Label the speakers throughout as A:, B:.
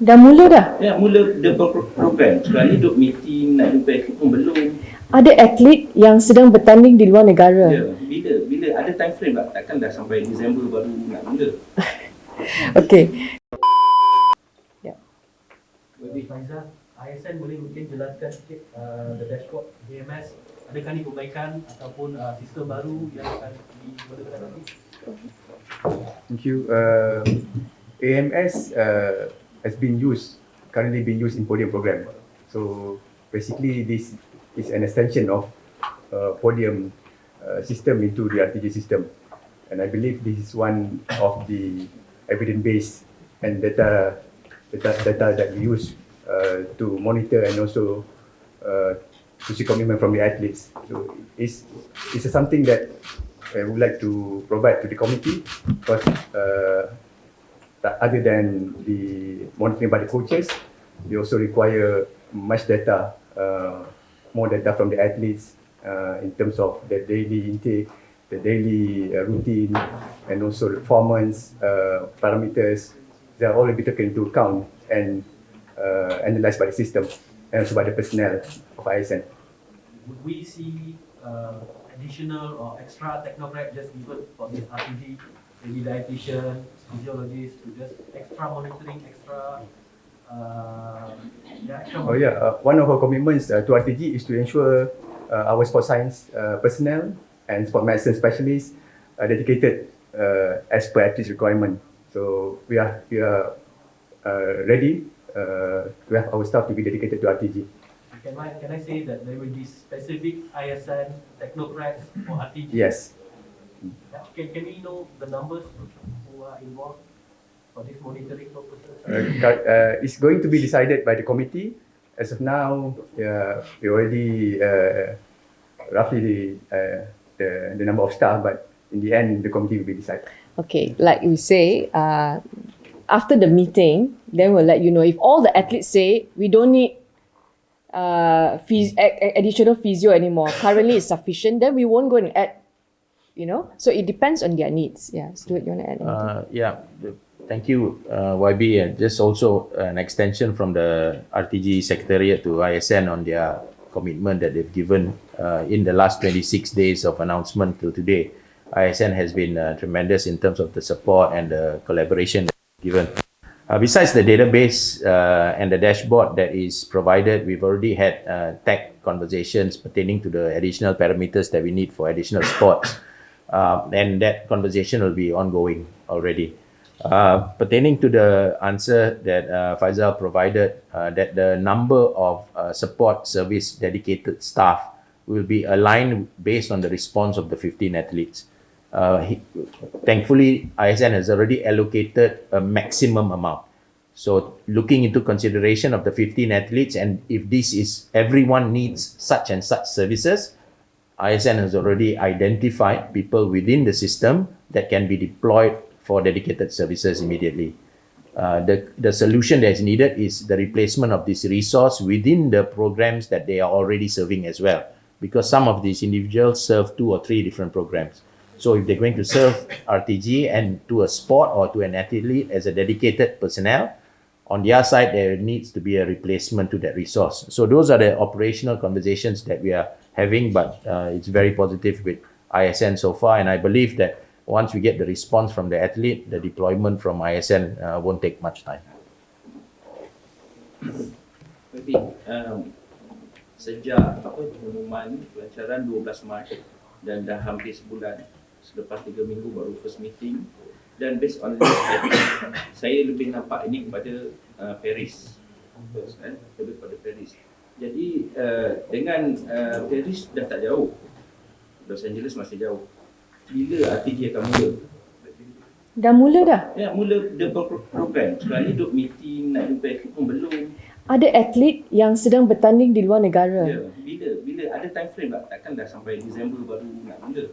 A: Dah mula dah?
B: Ya, mula the program. Sekarang ni duk meeting, nak jumpa atlet pun belum.
A: Ada atlet yang sedang bertanding di luar negara.
B: Ya, bila ada time frame tak? Takkan dah sampai Disember baru nak mula.
A: Okey.
C: Ya. Beri Faedzal, ISN boleh mungkin jelaskan sikit the dashboard DMS, adakah ni perbaikan ataupun sistem baru yang akan dimulakan nanti?
D: Thank you. AMS has been currently being used in podium program. So basically this is an extension of podium system into the RTG system. And I believe this is one of the evidence-based and data that we use to monitor and also to see commitment from the athletes. So it's something that I would like to provide to the committee because other than the monitoring by the coaches, they also require much data, more data from the athletes in terms of the daily intake, the daily routine, and also the performance parameters. They are all be taken into account and analyzed by the system and also by the personnel of ISN.
C: Would we see additional or extra technocrat just given for this RTG, maybe dietitian, physiologist, to just extra monitoring, extra
D: one of our commitments to RTG is to ensure our sport science personnel and sport medicine specialists are dedicated as per athlete's requirement. So we are ready to have our staff to be dedicated to RTG.
C: Can I say that there will be specific ISN technocrats for RTG?
D: Yes.
C: Can we know the numbers who are involved for this monitoring purposes?
D: It's going to be decided by the committee. As of now, we already roughly the number of staff, but in the end, the committee will be decided.
A: Okay, like we say, after the meeting, then we'll let you know. If all the athletes say we don't need additional physio anymore, currently it's sufficient, then we won't go and add, So it depends on their needs. Yeah, Stuart, you want to add anything?
E: Thank you, YB. And just also an extension from the RTG Secretariat to ISN on their commitment that they've given in the last 26 days of announcement till today. ISN has been tremendous in terms of the support and the collaboration that they've given. Besides the database and the dashboard that is provided, we've already had tech conversations pertaining to the additional parameters that we need for additional sports. And that conversation will be ongoing already. Pertaining to the answer that Faedzal provided, that the number of support service dedicated staff will be aligned based on the response of the 15 athletes. Thankfully, ISN has already allocated a maximum amount. So looking into consideration of the 15 athletes, and if this is everyone needs such and such services, ISN has already identified people within the system that can be deployed for dedicated services immediately. The solution that is needed is the replacement of this resource within the programs that they are already serving as well, because some of these individuals serve 2 or 3 different programs. So if they're going to serve RTG and to a sport or to an athlete as a dedicated personnel, on their side there needs to be a replacement to that resource. So those are the operational conversations that we are having, but it's very positive with ISN so far, and I believe that once we get the response from the athlete, the deployment from ISN won't take much time.
B: Jadi, sejak pengumuman pelancaran 12 Mac dan dah hampir sebulan, selepas 3 minggu baru first meeting, dan based on this, saya lebih nampak ini kepada Paris, lebih kepada Paris. Jadi dengan Paris dah tak jauh, Los Angeles masih jauh. Bila RTG akan mula?
A: Dah mula dah?
B: Ya, mula the program. Sekarang ni duk meeting, nak jumpa atlet pun belum.
A: Ada atlet yang sedang bertanding di luar negara.
B: Ya, bila ada time frame tak? Takkan dah sampai Disember baru nak mula.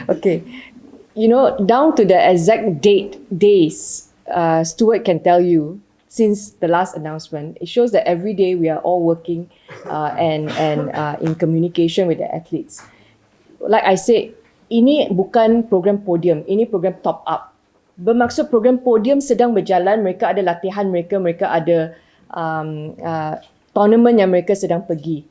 A: Okay, down to the exact days, Stuart can tell you since the last announcement. It shows that every day we are all working and in communication with the athletes. Like I said, ini bukan program podium, ini program top up. bermaksud program podium sedang berjalan, mereka ada latihan mereka ada tournament yang mereka sedang pergi.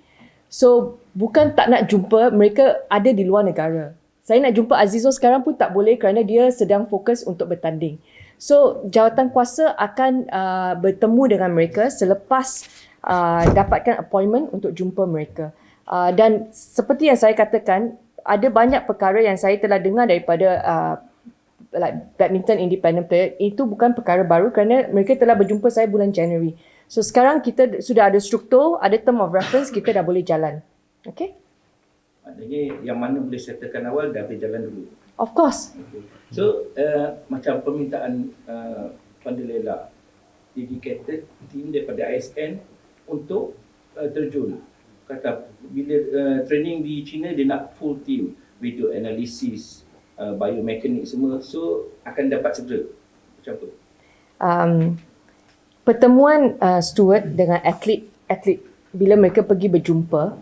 A: So bukan tak nak jumpa, mereka ada di luar negara. Saya nak jumpa Azizul sekarang pun tak boleh kerana dia sedang fokus untuk bertanding. So jawatankuasa akan bertemu dengan mereka selepas dapatkan appointment untuk jumpa mereka. Dan seperti yang saya katakan, ada banyak perkara yang saya telah dengar daripada like badminton independent player, itu bukan perkara baru kerana mereka telah berjumpa saya bulan Januari. So sekarang kita sudah ada struktur, ada term of reference, kita dah boleh jalan. Okay?
B: Maknanya yang mana boleh settlekan awal dah boleh jalan dulu.
A: Of course.
B: Okay. So macam permintaan Pandelela, dedicated team daripada ISN untuk terjun. Kata bila training di China dia nak full team, video analysis, biomekanik semua, so akan dapat segera. Macam apa?
A: Pertemuan Stuart dengan atlet bila mereka pergi berjumpa,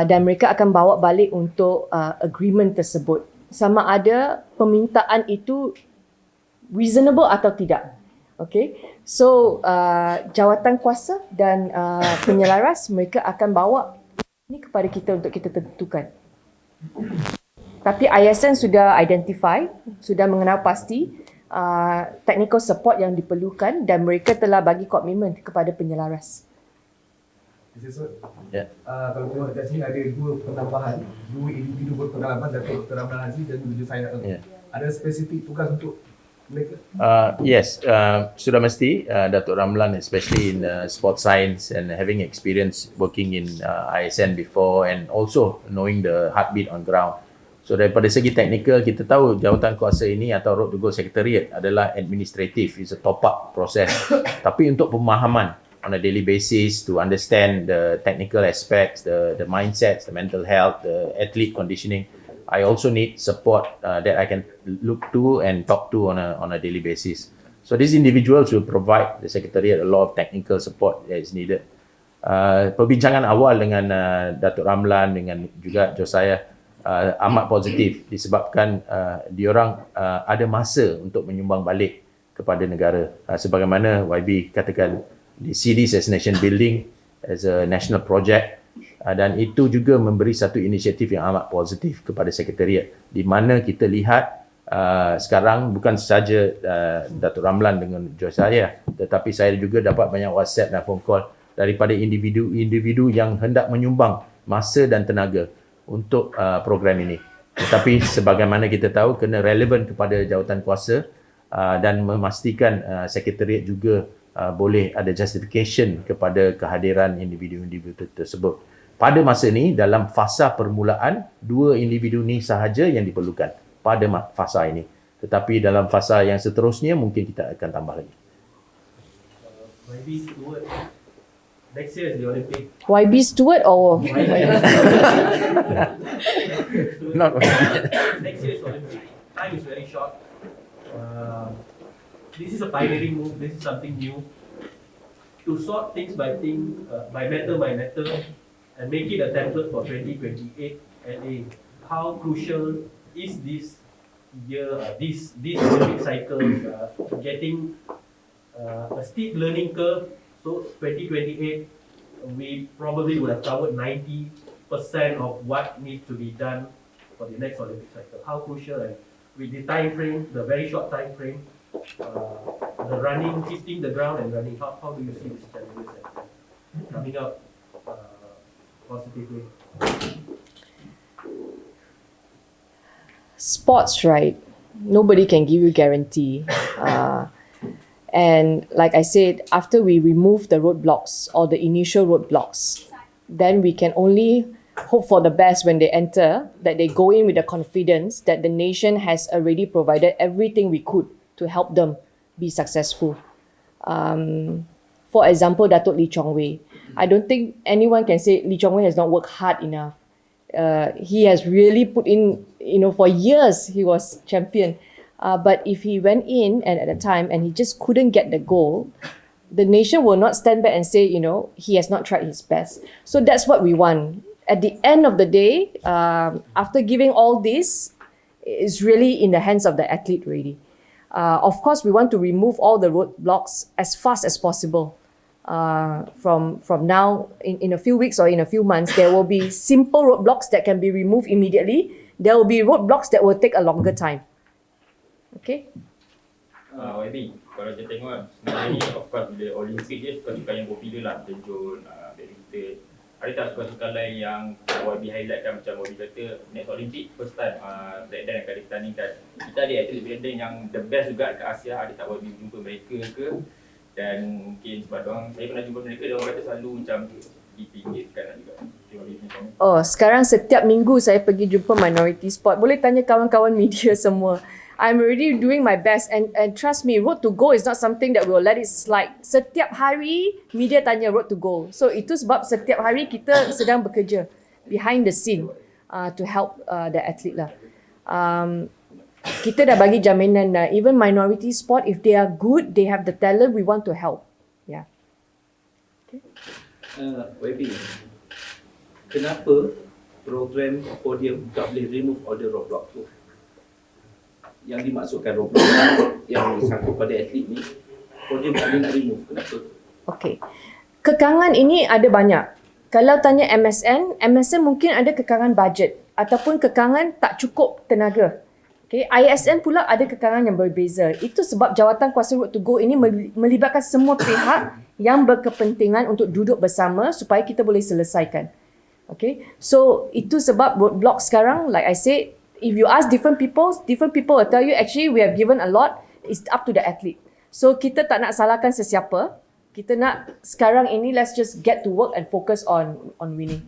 A: dan mereka akan bawa balik untuk agreement tersebut. Sama ada permintaan itu reasonable atau tidak. Okay, so jawatankuasa dan penyelaras mereka akan bawa ini kepada kita untuk kita tentukan. Tapi ISN sudah identify, sudah mengenal pasti technical support yang diperlukan dan mereka telah bagi komitmen kepada penyelaras.
E: Ya.
F: Kalau tengok dekat sini ada dua penambahan, dua individu berpengalaman, Datuk Ramli dan juga saya.
E: Ya.
F: Ada spesifik tugas untuk mereka?
E: Yes, sudah mesti Datuk Ramlan, especially in sport science and having experience working in ISN before and also knowing the heartbeat on ground. So daripada segi teknikal, kita tahu jawatankuasa ini atau Road to Goal Secretariat adalah administrative, it's a top up process. Tapi untuk pemahaman on a daily basis to understand the technical aspects, the mindsets, the mental health, the athlete conditioning, I also need support that I can look to and talk to on a daily basis. So these individuals will provide the secretariat a lot of technical support that is needed. Perbincangan awal dengan Datuk Ramlan dengan juga Josiah amat positif disebabkan diorang ada masa untuk menyumbang balik kepada negara. Sebagaimana YB katakan, they see this as nation building, as a national project, dan itu juga memberi satu inisiatif yang amat positif kepada sekretariat, di mana kita lihat sekarang bukan sahaja Datuk Ramlan dengan Josiah, tetapi saya juga dapat banyak WhatsApp dan phone call daripada individu-individu yang hendak menyumbang masa dan tenaga untuk program ini. Tetapi sebagaimana kita tahu, kena relevan kepada jawatankuasa dan memastikan sekretariat juga boleh ada justification kepada kehadiran individu-individu tersebut. Pada masa ini, dalam fasa permulaan, dua individu ini sahaja yang diperlukan pada fasa ini. Tetapi dalam fasa yang seterusnya, mungkin kita akan tambah lagi.
C: Maybe Stuart, next year is the Olympic.
A: YB Stuart or
E: Not
C: Next year is Olympic. Time is very short. This is a pioneering move. This is something new. To sort things by matter, and make it a template for 2028 LA. How crucial is this year, this Olympic cycle, getting a steep learning curve? So 2028, we probably would have covered 90% of what needs to be done for the next Olympic cycle. How crucial, and with the time frame, the very short time frame, the running, hitting the ground and running, how do you see these challenges coming out positively?
A: sports, right? Nobody can give you guarantee. And like I said, after we remove the roadblocks or the initial roadblocks, then we can only hope for the best when they enter, that they go in with the confidence that the nation has already provided everything we could to help them be successful. For example, Datuk Lee Chong Wei. I don't think anyone can say Lee Chong Wei has not worked hard enough. He has really put in, for years he was champion. But if he went in and at the time and he just couldn't get the goal, the nation will not stand back and say, he has not tried his best. So that's what we want. At the end of the day, after giving all this, it's really in the hands of the athlete really. Of course, we want to remove all the roadblocks as fast as possible. From now, in a few weeks or in a few months, there will be simple roadblocks that can be removed immediately. There will be roadblocks that will take a longer time. Okay?
G: YB, kalau kita tengok kan, sebenarnya ni of course bila Olimpik je sukan-sukan yang popular lah, terjun, badminton. Ada tak sukan-sukan lain yang YB highlight kan, macam YB kata next Olimpik first time breakdance akan ditandingkan. Kita ada atlet breakdance yang the best juga kat Asia, ada tak YB jumpa mereka ke? Dan mungkin sebab diorang, saya pernah jumpa mereka, diorang kata selalu macam dipinggirkan juga.
A: Oh, sekarang setiap minggu saya pergi jumpa minority sport. Boleh tanya kawan-kawan media semua. I'm already doing my best and trust me, road to goal is not something that we'll let it slide. Setiap hari media tanya road to goal. So itu sebab setiap hari kita sedang bekerja behind the scene to help the athlete lah. Kita dah bagi jaminan even minority sport, if they are good, they have the talent, we want to help. Yeah. Okay.
B: YB, kenapa program podium tak boleh remove all the roadblock tu? Yang dimaksudkan roadblock yang sangkut pada atlet ni, podium tak boleh nak remove. Kenapa?
A: Okay. Kekangan ini ada banyak. Kalau tanya MSN mungkin ada kekangan bajet ataupun kekangan tak cukup tenaga. Okay. ISN pula ada kekangan yang berbeza. Itu sebab jawatankuasa Road to Go ini melibatkan semua pihak yang berkepentingan untuk duduk bersama supaya kita boleh selesaikan. Okay. So itu sebab roadblock sekarang, like I said, if you ask different people will tell you actually we have given a lot. It's up to the athlete. So kita tak nak salahkan sesiapa. Kita nak sekarang ini let's just get to work and focus on winning.